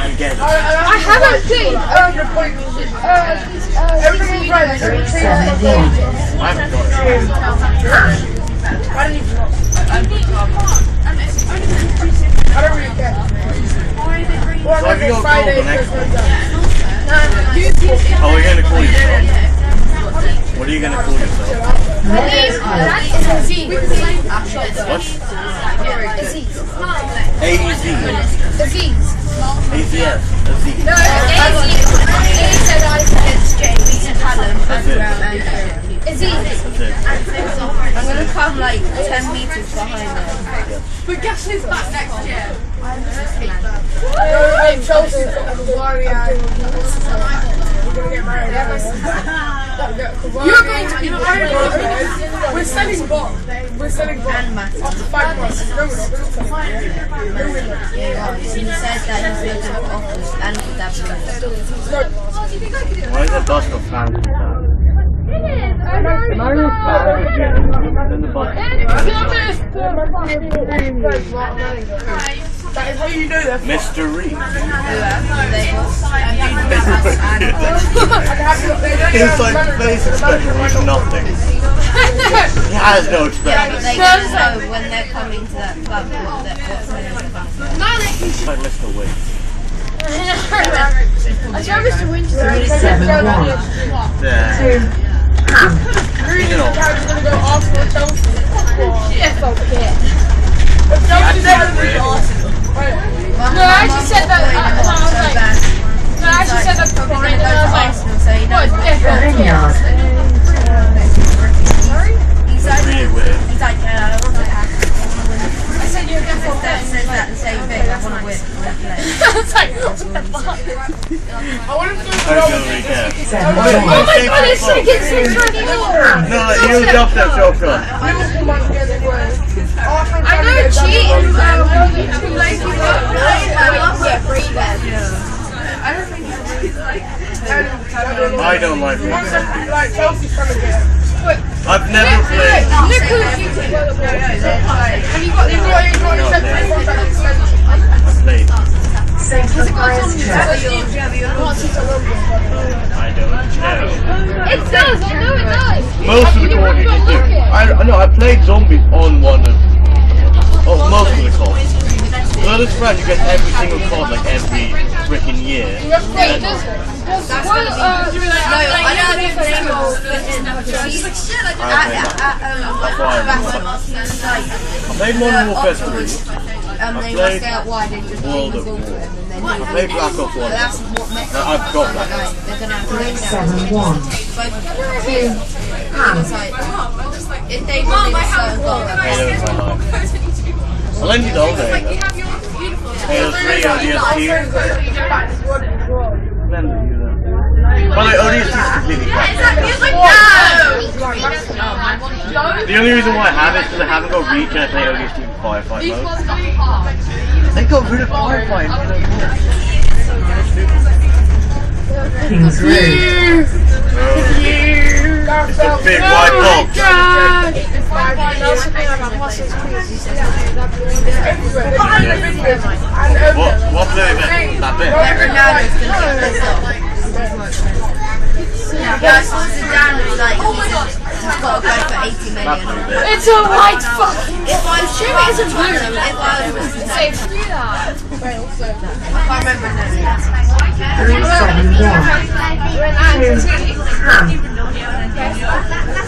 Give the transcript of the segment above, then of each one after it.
and get it. I haven't seen everything right. I haven't got it. I don't even know. I don't really care. So have you got Friday, gold on Xbox? no. Oh, we're going to call yourself? What are you going to call yourself? What? AZ. AZF. Aziz. No, I'm gonna come like 10 meters behind them. But guess who's back next year? Chelsea. We're gonna get married. You're going to be married. We're selling box. We're selling box. After 5 months. No, we're not. He said that he's looking for offers and for that. Why is that bus got fans and stuff? Then the bus. That is how you know that. Mr. Reed. His like face expression was nothing. He has no expression. They don't know when they're coming to that club what's Like Mr. Wynn. I saw Mr. Winchester. 37-1. Yeah. Really, the guy's gonna go Arsenal Chelsea. Yeah, fuck yeah. No, I actually said that. No, I actually said that before. And I was like, what? Sorry? He's like, Really weird. he's like, I don't want to act. I said you're definitely That says that the same thing. I want to win. It's like, what the fuck? I want to go I don't really care. Oh my god, it's like it's 6:24. No, you jumped that shotgun. Liverpool might get it worse. I know cheating. Too lazy. I love it. Free then. I don't think he's like. I don't like it. Like Chelsea's trying to get. I've never played. Look who's using Have you got the I've played. St. Matthias Church. I don't care. It does, I know it does. Most of the calls you can do. I played zombies on one of. Oh, most of the calls. Well, this friend you get every single card like every freaking year. Wait, does one, I know they've played I played Modern Warfare 3. they must get out wide and just World of War. I played Black Ops 1. I've got Black Ops. They're gonna have to lay down. 7-1. If they win a certain goal, Halo is my life. I'll lend you the whole day. Halo 3, ODST. Lend you that. By the way, ODST is completely crap. The only reason why I have it is because I haven't got Reach and I play ODST in firefight mode. They got rid of firefight in Halo 4. King's Road. It's a big white box. What play event? That bit? Ronaldo's gonna get this off. Yeah, so Zidane was like, he's got to go for 80 million. it's a white fucking. If I was sure it isn't blue, if I was Say, do that. I can't remember his name.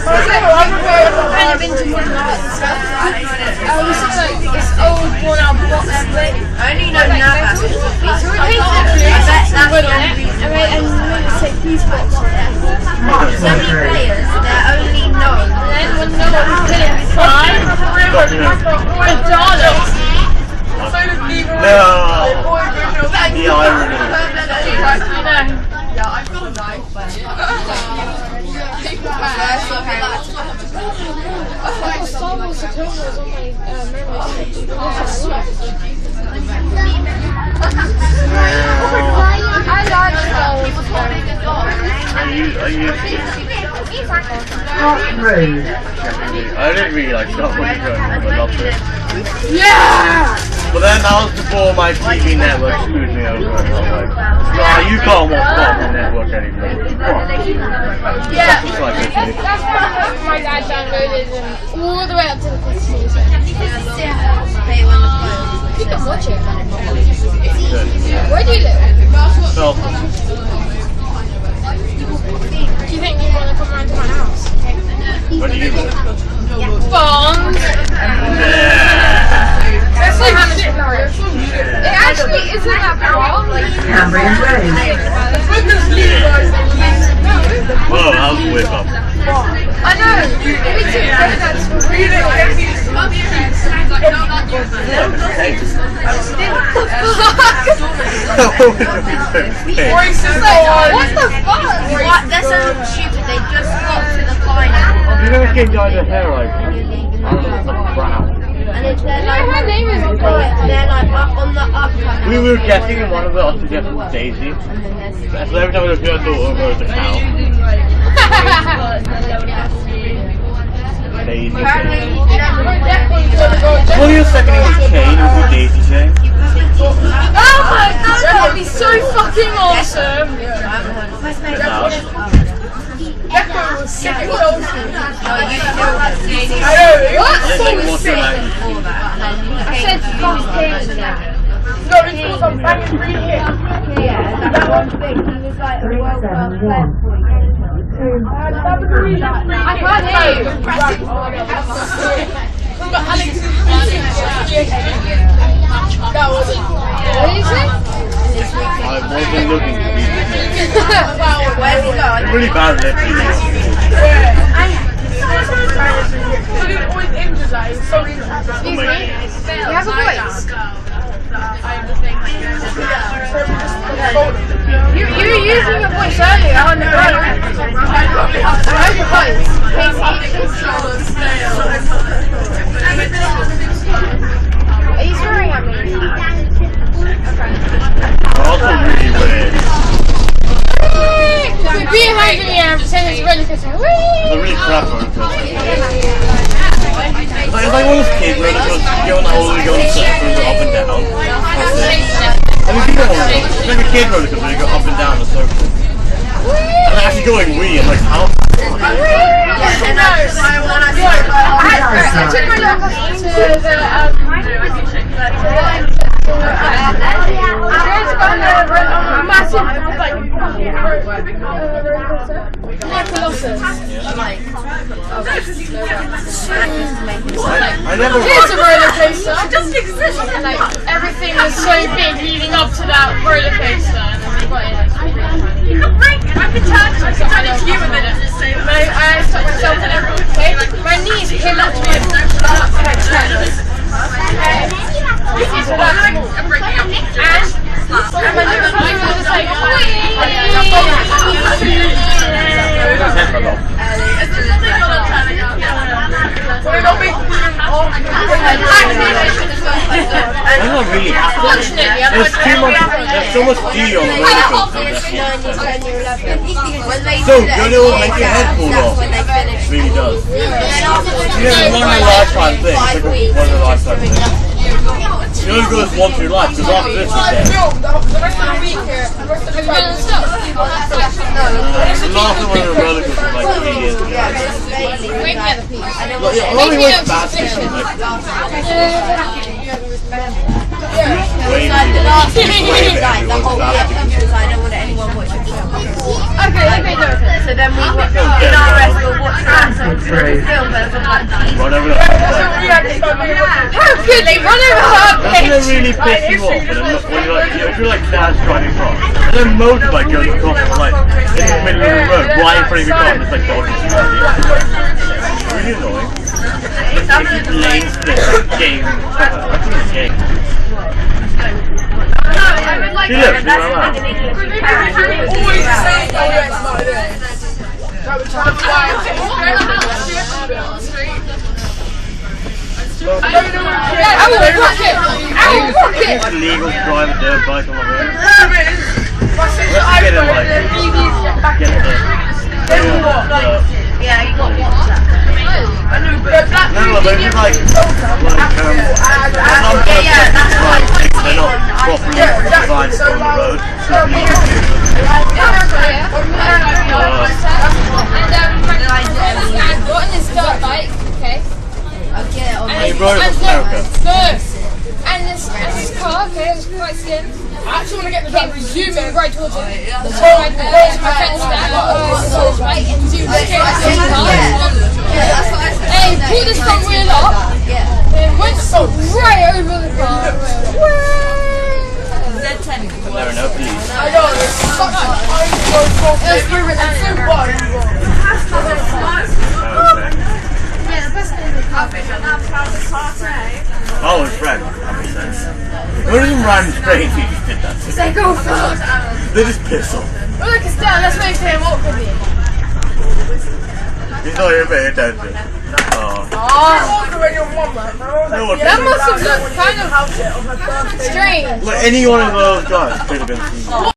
Kind of into one of it. I was like, it's old worn out box. I only know Navas. And let's say these box. So many players, they're only known. And then when no one was getting $5, The irony. Yeah, I've got a knife. Star Wars Atomic was on my memory stick. I like Star Wars. Are you Park Road. I didn't really like Star Wars, but I loved it. Yeah! But then that was before my TV network screwed me over. I was like, nah, you can't watch Cartoon Network anymore. Yeah. It's like this, That's what my dad downloaded all the way up to the 5th season. You can watch it. Where do you live? Belfast. Do you think you want to come round to my house? Where do you live? Bonds. That's like it actually isn't that far. Cambrian Road. Whoa, that was way up. I know. Me too. That's really What the fuck? What? They're so stupid. They just got to the final. You never came down your hair like brown. And it's they're like, Her name is they're like up on the upcoming. We were guessing and one of the suggested was Daisy. So every time we looked at her, I thought it was a cow. Daisy. What your second name was Kane or was Daisy Jane? Oh my god, that would be so fucking awesome! What? What's your language? I said fucking. No, it's because I'm banging really hit. Yeah, that one thing. He was like a World Cup player for you. I can't hear you. That wasn't. What did you say? I wasn't looking to be Where's he going? really bad lifting. But he always injures that. He's so injured. Excuse me? You have a voice. You were using your voice earlier on the phone. I heard your voice. Are you swearing at me? Also really weird. We're being behind me and pretend it's really good. It's a really crap roller coaster. It's like one of those kids roller coasters, you go on all the go in circles up and down. I mean, you know, it's like a kid roller coaster, you go up and down in a circle. And actually going wee, and like, how? I took my little cousin to the massive Colossus. I never Here's a roller coaster. It doesn't exist. And like everything was so big leading up to that roller coaster, and then we got it. You can break it. I can turn it to you a minute. I stuck myself in everything. Okay, my knees came up to me. And my little cousin was just like, I'm not really happy. There's so much D on the roller coaster. So good, it will make your head fall off. It really does. Yeah, one of the lifetime things. It's like one of the lifetime things. You only go this once in your life, because after this you're dead. The last one of the roller coaster was like 3 years ago. I only went fast fishing, like, way So then we were in our rest, we'll watch that film, but it's like run over the how could they run over her Doesn't bitch? it really piss you off when you're like, if you're like dad's driving across, and then a motorbike goes across like in the middle of the road, right in front of your car, and it's like dodging you. It's really annoying. It's like you lane split like game. I think it's game. She lives, you know that. Always say, oh yeah, it's not there. I will rock it! I will rock it! It's illegal to drive a dirt bike on the road. Let's get it like, get it there. yeah, you got to watch that. No, but it's like some they're not properly designed on the road. What in this dirt bike? Okay. And you brought it from America. And this car, okay, it was quite slim. I actually want to get the driver zooming right towards him. So I fence down, right, and zoom straight to the car. Hey, pull this front wheel up. It went right over the car. There are no police. I know, it's such a it's moving and so wide. Oh, it's red. That makes sense. It wasn't random straight, he just did that. They go fast. They just piss off. Look, it's down, let's make him walk with me. He's not even paying attention. Oh. That must have looked kind of strange. Like any one of those guys could have been seen.